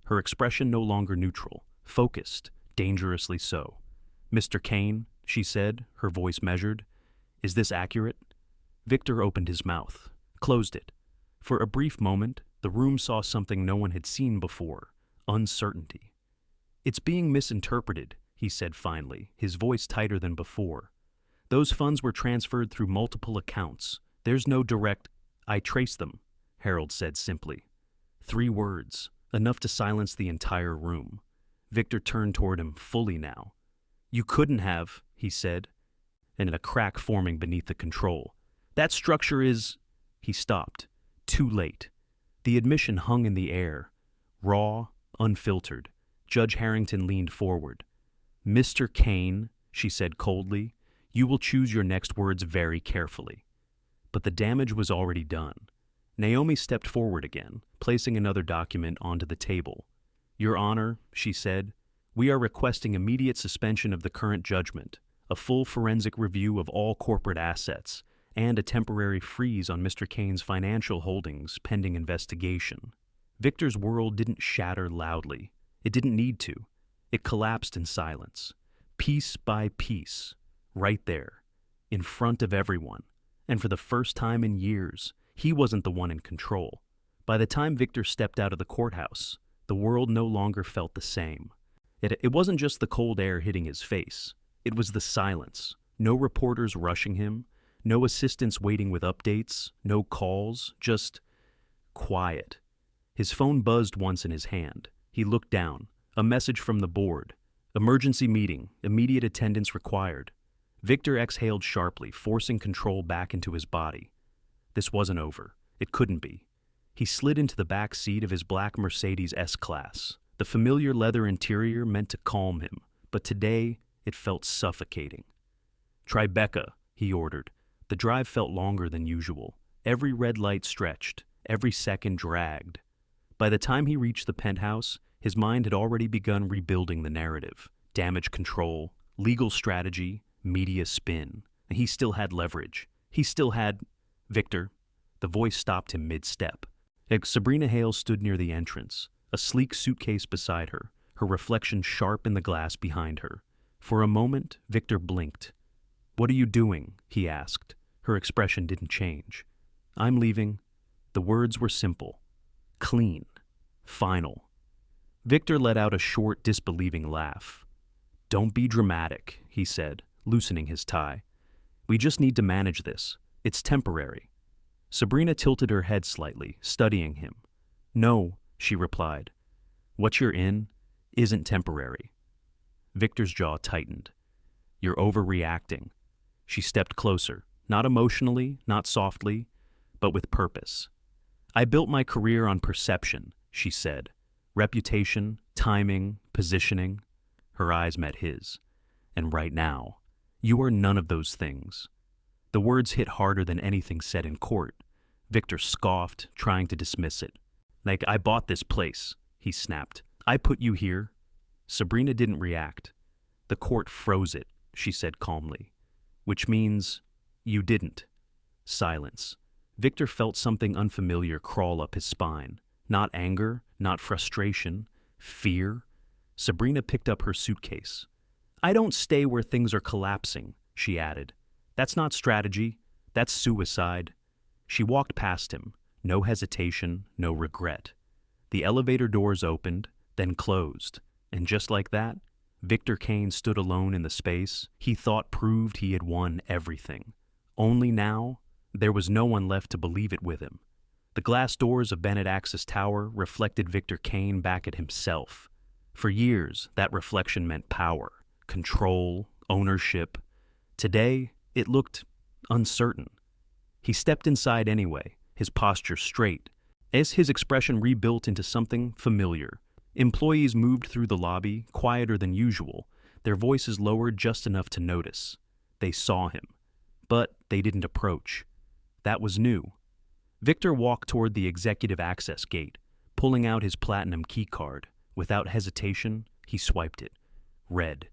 her expression no longer neutral, focused, dangerously so. "Mr. Kane," she said, her voice measured, "is this accurate?" Victor opened his mouth, closed it. For a brief moment, the room saw something no one had seen before: uncertainty. "It's being misinterpreted," he said finally, his voice tighter than before. "Those funds were transferred through multiple accounts. There's no direct—" "I traced them," Harold said simply. 3 words, enough to silence the entire room. Victor turned toward him fully now. "You couldn't have," he said, and a crack forming beneath the control. "That structure is—" He stopped. Too late. The admission hung in the air, raw, unfiltered. Judge Harrington leaned forward. "Mr. Kane," she said coldly, "you will choose your next words very carefully." But the damage was already done. Naomi stepped forward again, placing another document onto the table. "Your Honor," she said, "we are requesting immediate suspension of the current judgment, a full forensic review of all corporate assets, and a temporary freeze on Mr. Kane's financial holdings pending investigation." Victor's world didn't shatter loudly. It didn't need to. It collapsed in silence, piece by piece, right there, in front of everyone. And for the first time in years, he wasn't the one in control. By the time Victor stepped out of the courthouse, the world no longer felt the same. It wasn't just the cold air hitting his face. It was the silence. No reporters rushing him, no assistants waiting with updates, no calls, just quiet. His phone buzzed once in his hand. He looked down. A message from the board. "Emergency meeting. Immediate attendance required." Victor exhaled sharply, forcing control back into his body. This wasn't over. It couldn't be. He slid into the back seat of his black Mercedes S-Class. The familiar leather interior meant to calm him, but today it felt suffocating. "Tribeca," he ordered. The drive felt longer than usual. Every red light stretched. Every second dragged. By the time he reached the penthouse, his mind had already begun rebuilding the narrative. Damage control, legal strategy, media spin. He still had leverage. He still had— "Victor." The voice stopped him mid-step. Sabrina Hale stood near the entrance, a sleek suitcase beside her, her reflection sharp in the glass behind her. For a moment, Victor blinked. "What are you doing?" he asked. Her expression didn't change. "I'm leaving." The words were simple. Clean. Final. Victor let out a short, disbelieving laugh. "Don't be dramatic," he said, loosening his tie. "We just need to manage this. It's temporary." Sabrina tilted her head slightly, studying him. "No," she replied. "What you're in isn't temporary." Victor's jaw tightened. You're overreacting. She stepped closer, not emotionally, not softly, but with purpose. I built my career on perception, she said. Reputation, timing, positioning. Her eyes met his. And right now, you are none of those things. The words hit harder than anything said in court. Victor scoffed, trying to dismiss it. Like, I bought this place, he snapped. I put you here. Sabrina didn't react. The court froze it, she said calmly. Which means you didn't. Silence. Victor felt something unfamiliar crawl up his spine. Not anger, not frustration, fear. Sabrina picked up her suitcase. I don't stay where things are collapsing, she added. That's not strategy. That's suicide. She walked past him. No hesitation, no regret. The elevator doors opened, then closed. And just like that, Victor Kane stood alone in the space he thought proved he had won everything. Only now, there was no one left to believe it with him. The glass doors of Bennett Axis Tower reflected Victor Kane back at himself. For years, that reflection meant power, control, ownership. Today, it looked uncertain. He stepped inside anyway, his posture straight. As his expression rebuilt into something familiar, employees moved through the lobby, quieter than usual, their voices lowered just enough to notice. They saw him, but they didn't approach. That was new. Victor walked toward the executive access gate, pulling out his platinum key card. Without hesitation, he swiped it. Red.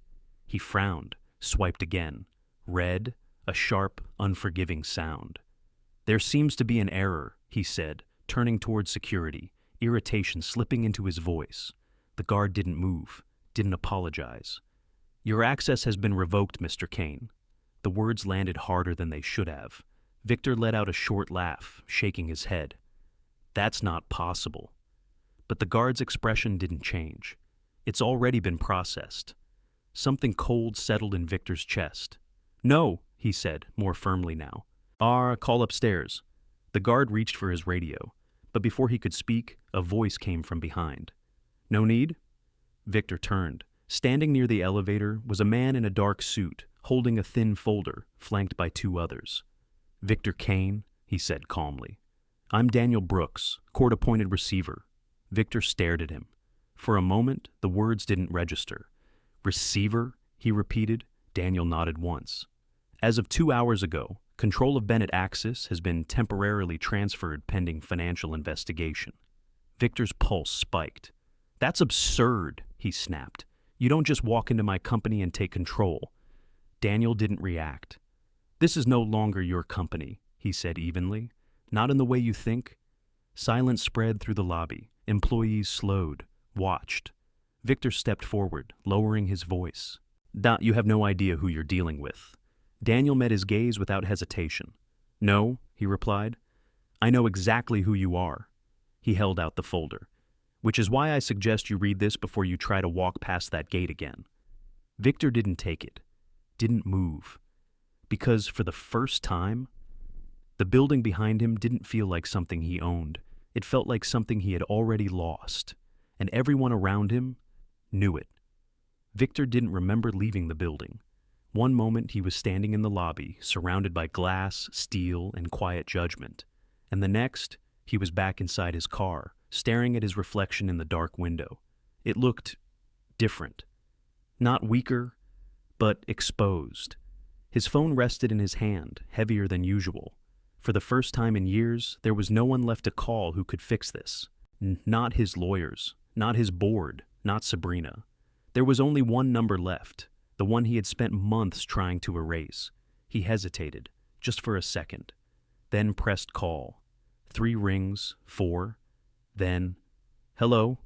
He frowned, swiped again. Red, a sharp, unforgiving sound. There seems to be an error, he said, turning toward security, irritation slipping into his voice. The guard didn't move, didn't apologize. Your access has been revoked, Mr. Kane. The words landed harder than they should have. Victor let out a short laugh, shaking his head. That's not possible. But the guard's expression didn't change. It's already been processed. Something cold settled in Victor's chest. No, he said, more firmly now. Call upstairs. The guard reached for his radio, but before he could speak, a voice came from behind. No need? Victor turned. Standing near the elevator was a man in a dark suit, holding a thin folder, flanked by two others. Victor Kane, he said calmly. I'm Daniel Brooks, court-appointed receiver. Victor stared at him. For a moment, the words didn't register. Receiver? He repeated. Daniel nodded once. As of 2 hours ago, control of Bennett Axis has been temporarily transferred pending financial investigation. Victor's pulse spiked. That's absurd, he snapped. You don't just walk into my company and take control. Daniel didn't react. This is no longer your company, he said evenly. Not in the way you think. Silence spread through the lobby. Employees slowed, watched. Victor stepped forward, lowering his voice. You have no idea who you're dealing with. Daniel met his gaze without hesitation. No, he replied. I know exactly who you are. He held out the folder. Which is why I suggest you read this before you try to walk past that gate again. Victor didn't take it. Didn't move. Because for the first time, the building behind him didn't feel like something he owned. It felt like something he had already lost. And everyone around him knew it. Victor didn't remember leaving the building. One moment he was standing in the lobby, surrounded by glass, steel, and quiet judgment. And the next, he was back inside his car, staring at his reflection in the dark window. It looked different. Not weaker, but exposed. His phone rested in his hand, heavier than usual. For the first time in years, there was no one left to call who could fix this. Not his lawyers, not his board, not Sabrina. There was only one number left, the one he had spent months trying to erase. He hesitated, just for a second, then pressed call. 3 rings, 4, then, hello?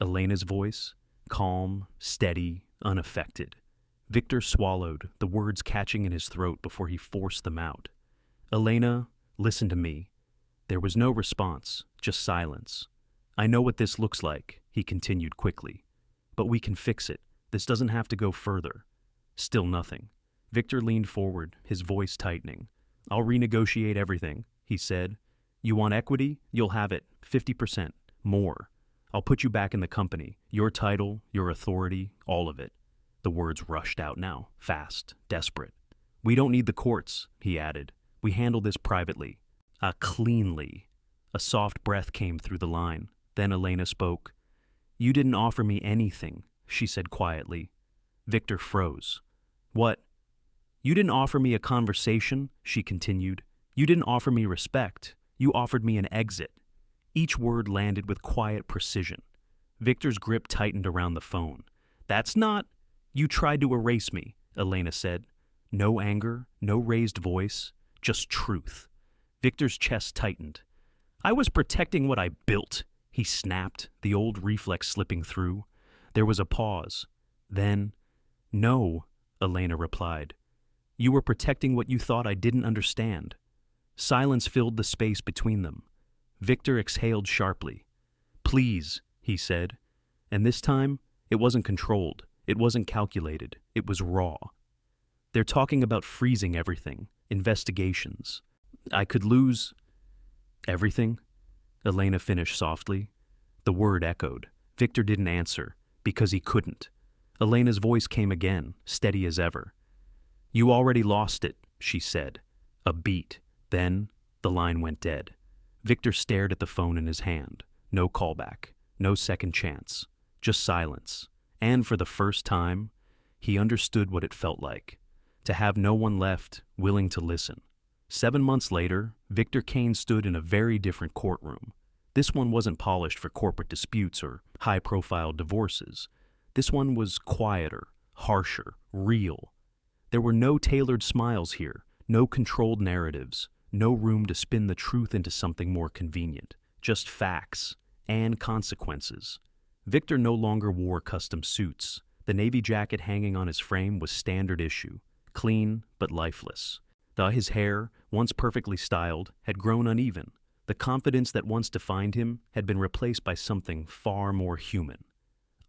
Elena's voice, calm, steady, unaffected. Victor swallowed, the words catching in his throat before he forced them out. Elena, listen to me. There was no response, just silence. I know what this looks like, he continued quickly. But we can fix it. This doesn't have to go further. Still nothing. Victor leaned forward, his voice tightening. I'll renegotiate everything, he said. You want equity? You'll have it. 50%. More. I'll put you back in the company. Your title, your authority, all of it. The words rushed out now, fast, desperate. "We don't need the courts," he added. "We handle this privately. Cleanly." A soft breath came through the line. Then Elena spoke. "You didn't offer me anything," she said quietly. Victor froze. "What?" "You didn't offer me a conversation," she continued. "You didn't offer me respect. You offered me an exit." Each word landed with quiet precision. Victor's grip tightened around the phone. "That's not—" "You tried to erase me," Elena said. No anger, no raised voice, just truth. Victor's chest tightened. "I was protecting what I built," he snapped, the old reflex slipping through. There was a pause. Then, "No," Elena replied. "You were protecting what you thought I didn't understand." Silence filled the space between them. Victor exhaled sharply. "Please," he said. And this time, it wasn't controlled. It wasn't calculated. It was raw. "They're talking about freezing everything. Investigations. I could lose—" "Everything?" Elena finished softly. The word echoed. Victor didn't answer, because he couldn't. Elena's voice came again, steady as ever. "You already lost it," she said. A beat. Then, the line went dead. Victor stared at the phone in his hand. No callback. No second chance. Just silence. And for the first time, he understood what it felt like. To have no one left willing to listen. 7 months later, Victor Kane stood in a very different courtroom. This one wasn't polished for corporate disputes or high-profile divorces. This one was quieter, harsher, real. There were no tailored smiles here, no controlled narratives, no room to spin the truth into something more convenient. Just facts and consequences. Victor no longer wore custom suits. The navy jacket hanging on his frame was standard issue, clean but lifeless. His hair, once perfectly styled, had grown uneven. The confidence that once defined him had been replaced by something far more human.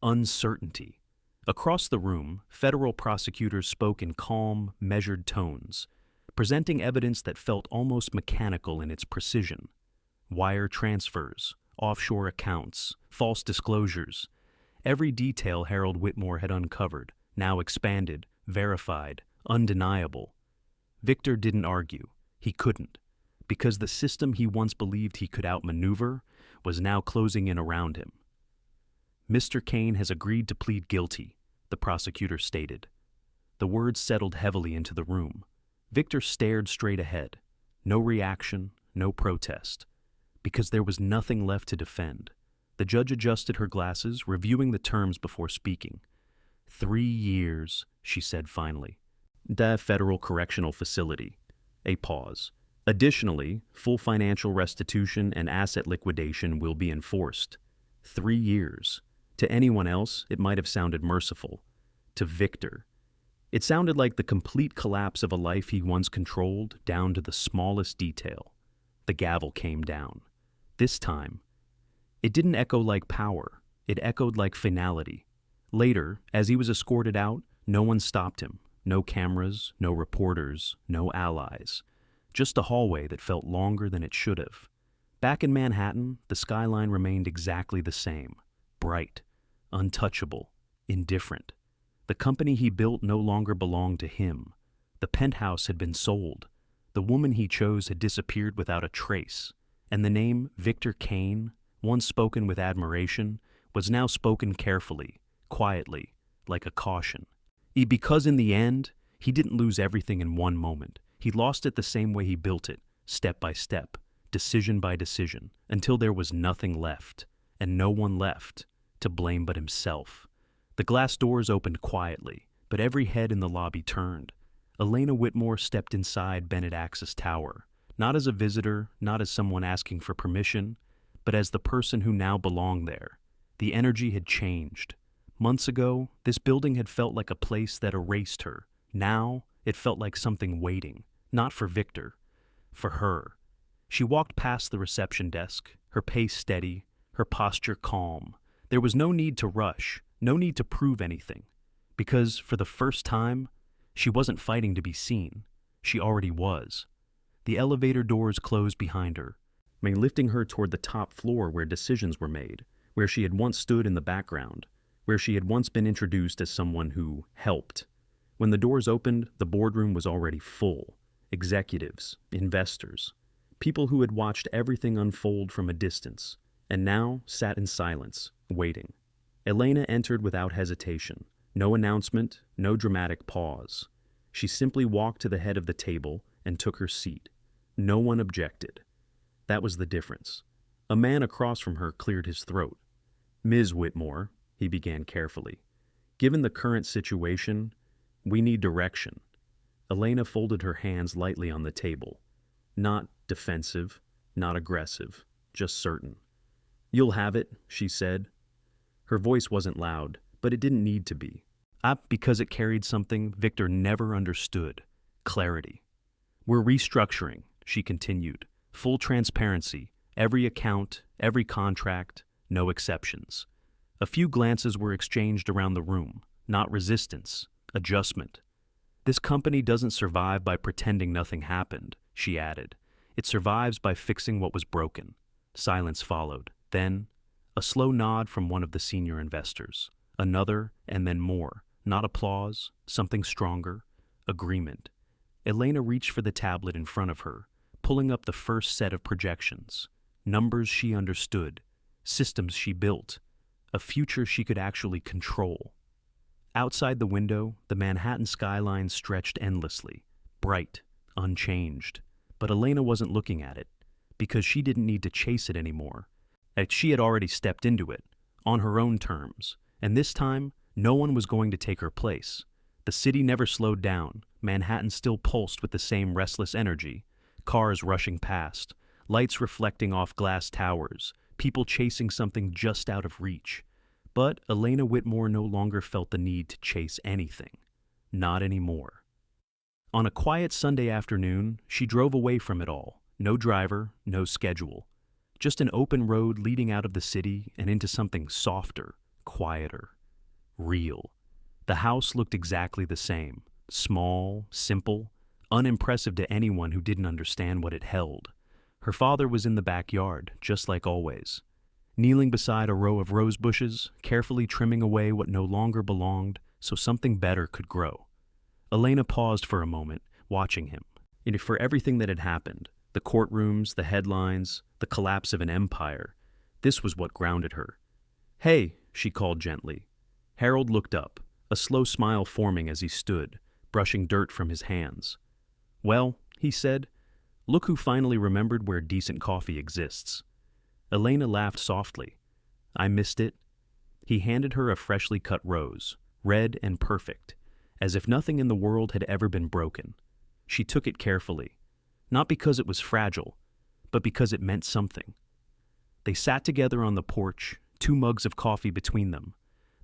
Uncertainty. Across the room, federal prosecutors spoke in calm, measured tones, presenting evidence that felt almost mechanical in its precision. Wire transfers, offshore accounts, false disclosures. Every detail Harold Whitmore had uncovered, now expanded, verified, undeniable. Victor didn't argue. He couldn't, because the system he once believed he could outmaneuver was now closing in around him. "Mr. Kane has agreed to plead guilty," the prosecutor stated. The words settled heavily into the room. Victor stared straight ahead. No reaction, no protest. Because there was nothing left to defend. The judge adjusted her glasses, reviewing the terms before speaking. 3 years, she said finally. "The federal correctional facility." A pause. "Additionally, full financial restitution and asset liquidation will be enforced." 3 years. To anyone else, it might have sounded merciful. To Victor, it sounded like the complete collapse of a life he once controlled down to the smallest detail. The gavel came down. This time, it didn't echo like power. It echoed like finality. Later, as he was escorted out, no one stopped him. No cameras, no reporters, no allies. Just a hallway that felt longer than it should have. Back in Manhattan, the skyline remained exactly the same. Bright, untouchable, indifferent. The company he built no longer belonged to him. The penthouse had been sold. The woman he chose had disappeared without a trace. And the name Victor Kane, once spoken with admiration, was now spoken carefully, quietly, like a caution. Because in the end, he didn't lose everything in one moment. He lost it the same way he built it, step by step, decision by decision, until there was nothing left, and no one left, to blame but himself. The glass doors opened quietly, but every head in the lobby turned. Elena Whitmore stepped inside Bennett Axis Tower, not as a visitor, not as someone asking for permission, but as the person who now belonged there. The energy had changed. Months ago, this building had felt like a place that erased her. Now, it felt like something waiting, not for Victor, for her. She walked past the reception desk, her pace steady, her posture calm. There was no need to rush, no need to prove anything, because, for the first time, she wasn't fighting to be seen. She already was. The elevator doors closed behind her, lifting her toward the top floor where decisions were made, where she had once stood in the background. where she had once been introduced as someone who helped. When the doors opened, the boardroom was already full. Executives, investors, people who had watched everything unfold from a distance, and now sat in silence, waiting. Elena entered without hesitation. No announcement, no dramatic pause. She simply walked to the head of the table and took her seat. No one objected. That was the difference. A man across from her cleared his throat. "Ms. Whitmore," he began carefully, "given the current situation, we need direction." Elena folded her hands lightly on the table. Not defensive, not aggressive, just certain. "You'll have it," she said. Her voice wasn't loud, but it didn't need to be. Because it carried something Victor never understood: clarity. "We're restructuring," she continued. "Full transparency, every account, every contract, no exceptions." A few glances were exchanged around the room, not resistance, adjustment. "This company doesn't survive by pretending nothing happened," she added. "It survives by fixing what was broken." Silence followed. Then, a slow nod from one of the senior investors. Another, and then more. Not applause, something stronger. Agreement. Elena reached for the tablet in front of her, pulling up the first set of projections. Numbers she understood. Systems she built. A future she could actually control. Outside the window, the Manhattan skyline stretched endlessly, bright, unchanged. But Elena wasn't looking at it, because she didn't need to chase it anymore. She had already stepped into it, on her own terms, and this time, no one was going to take her place. The city never slowed down. Manhattan still pulsed with the same restless energy. Cars rushing past, lights reflecting off glass towers, people chasing something just out of reach. But Elena Whitmore no longer felt the need to chase anything. Not anymore. On a quiet Sunday afternoon, she drove away from it all. No driver, no schedule. Just an open road leading out of the city and into something softer, quieter, real. The house looked exactly the same. Small, simple, unimpressive to anyone who didn't understand what it held. Her father was in the backyard, just like always, kneeling beside a row of rose bushes, carefully trimming away what no longer belonged so something better could grow. Elena paused for a moment, watching him. And for everything that had happened, the courtrooms, the headlines, the collapse of an empire, this was what grounded her. "Hey," she called gently. Harold looked up, a slow smile forming as he stood, brushing dirt from his hands. "Well," he said, "look who finally remembered where decent coffee exists." Elena laughed softly. "I missed it." He handed her a freshly cut rose, red and perfect, as if nothing in the world had ever been broken. She took it carefully, not because it was fragile, but because it meant something. They sat together on the porch, 2 mugs of coffee between them,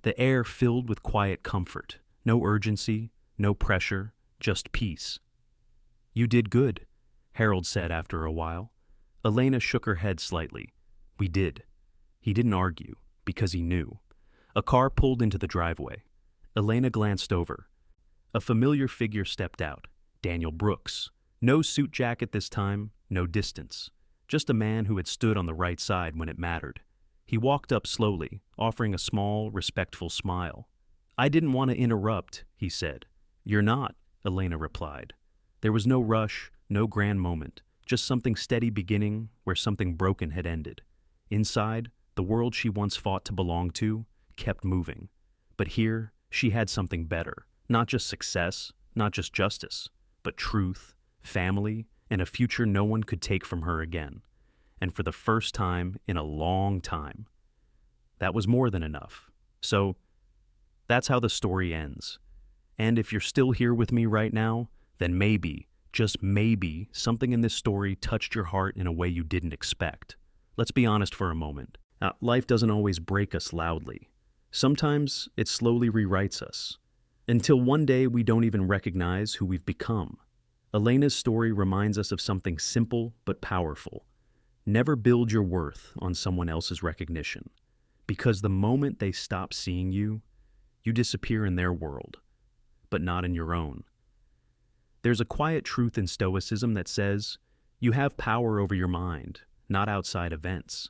the air filled with quiet comfort, no urgency, no pressure, just peace. "You did good," Harold said after a while. Elena shook her head slightly. "We did." He didn't argue, because he knew. A car pulled into the driveway. Elena glanced over. A familiar figure stepped out, Daniel Brooks. No suit jacket this time, no distance. Just a man who had stood on the right side when it mattered. He walked up slowly, offering a small, respectful smile. "I didn't want to interrupt," he said. "You're not," Elena replied. There was no rush, no grand moment, just something steady beginning where something broken had ended. Inside, the world she once fought to belong to kept moving. But here, she had something better. Not just success, not just justice, but truth, family, and a future no one could take from her again. And for the first time in a long time. That was more than enough. So, that's how the story ends. And if you're still here with me right now, then maybe, just maybe, something in this story touched your heart in a way you didn't expect. Let's be honest for a moment. Life doesn't always break us loudly. Sometimes it slowly rewrites us, until one day we don't even recognize who we've become. Elena's story reminds us of something simple but powerful. Never build your worth on someone else's recognition, because the moment they stop seeing you, you disappear in their world, but not in your own. There's a quiet truth in Stoicism that says, you have power over your mind, not outside events.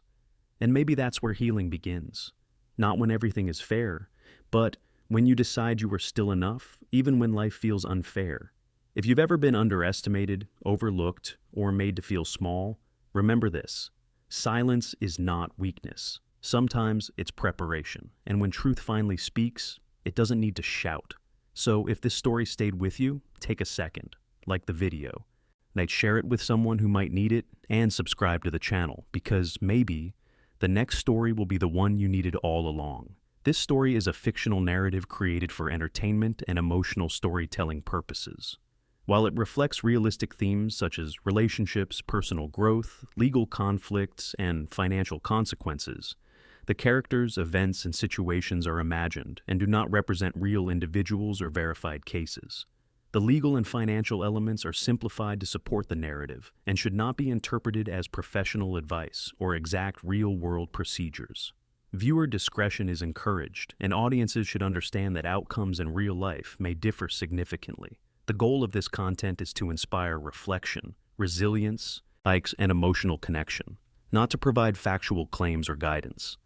And maybe that's where healing begins. Not when everything is fair, but when you decide you are still enough, even when life feels unfair. If you've ever been underestimated, overlooked, or made to feel small, remember this. Silence is not weakness. Sometimes it's preparation, and when truth finally speaks, it doesn't need to shout. So if this story stayed with you, take a second, like the video, share it with someone who might need it, and subscribe to the channel, because maybe the next story will be the one you needed all along. This story is a fictional narrative created for entertainment and emotional storytelling purposes. While it reflects realistic themes such as relationships, personal growth, legal conflicts, and financial consequences, the characters, events, and situations are imagined and do not represent real individuals or verified cases. The legal and financial elements are simplified to support the narrative and should not be interpreted as professional advice or exact real-world procedures. Viewer discretion is encouraged, and audiences should understand that outcomes in real life may differ significantly. The goal of this content is to inspire reflection, resilience, and emotional connection, not to provide factual claims or guidance.